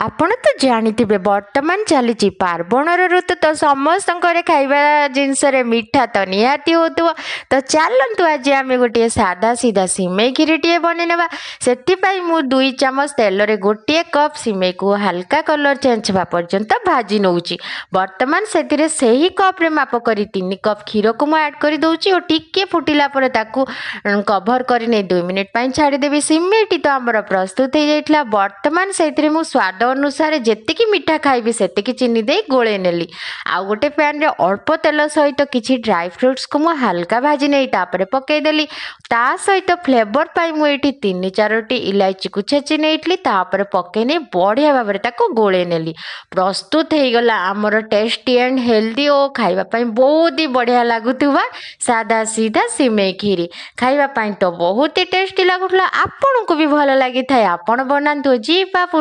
ଆପଣ ତ ଜାଣିଥିବେ ବର୍ତ୍ତମାନ ଚାଲିଛି ପାର୍ବଣର ଋତୁ ତ ସମସ୍ତଙ୍କର ଖାଇବା ଜିନିଷରେ ମିଠା ତ ନିହାତି ହେଉଥିବ। ତ ଚାଲନ୍ତୁ ଆଜି ଆମେ ଗୋଟିଏ ସାଧା ସିଧା ସିମେଇ କ୍ଷୀରିଟିଏ ବନେଇ ନେବା। ସେଥିପାଇଁ ମୁଁ 2 ଚାମଚ ତେଲରେ ଗୋଟିଏ କପ୍ ସିମେଇକୁ ହାଲକା କଲର୍ ଚେଞ୍ଜ ହେବା ପର୍ଯ୍ୟନ୍ତ ଭାଜି ନେଉଛି। ବର୍ତ୍ତମାନ ସେଥିରେ ସେହି କପ୍ରେ ମାପ କରି 3 କପ୍ କ୍ଷୀରକୁ ମୁଁ ଆଡ଼୍ କରି ଦେଉଛି ଓ ଟିକିଏ ଫୁଟିଲା ପରେ ତାକୁ କଭର୍ କରି ନେଇ 2 ମିନିଟ୍ ପାଇଁ ଛାଡ଼ିଦେବି। ସିମେଇଟି ତ ଆମର ପ୍ରସ୍ତୁତ ହେଇଯାଇଥିଲା। ବର୍ତ୍ତମାନ ସେଇଥିରେ ମୁଁ ସ୍ୱାଦ ଅନୁସାରେ ଯେତିକି ମିଠା ଖାଇବି ସେତିକି ଚିନି ଦେଇ ଗୋଳେଇ ନେଲି। ଆଉ ଗୋଟେ ପ୍ୟାନ୍ରେ ଅଳ୍ପ ତେଲ ସହିତ କିଛି ଡ୍ରାଏ ଫ୍ରୁଟ୍ସକୁ ମୁଁ ହାଲକା ଭାଜି ନେଇ ତାପରେ ପକାଇଦେଲି। ତା ସହିତ ଫ୍ଲେଭର ପାଇଁ ମୁଁ ଏଇଠି 3-4ଟି ଇଲାଇଚିକୁ ଛେଚି ନେଇଥିଲି। ତାପରେ ପକାଇ ନେଇ ବଢ଼ିଆ ଭାବରେ ତାକୁ ଗୋଳେଇ ନେଲି। ପ୍ରସ୍ତୁତ ହେଇଗଲା ଆମର ଟେଷ୍ଟି ଆଣ୍ଡ ହେଲ୍ଦି ଓ ଖାଇବା ପାଇଁ ବହୁତ ହି ବଢ଼ିଆ ଲାଗୁଥିବା ସାଧା ସିଧା ସିମେଇ କ୍ଷୀରି। ଖାଇବା ପାଇଁ ତ ବହୁତ ହି ଟେଷ୍ଟି ଲାଗୁଥିଲା। ଆପଣଙ୍କୁ ବି ଭଲ ଲାଗିଥାଏ, ଆପଣ ବନାନ୍ତୁ। ଯିବା ପୂର୍ବରୁ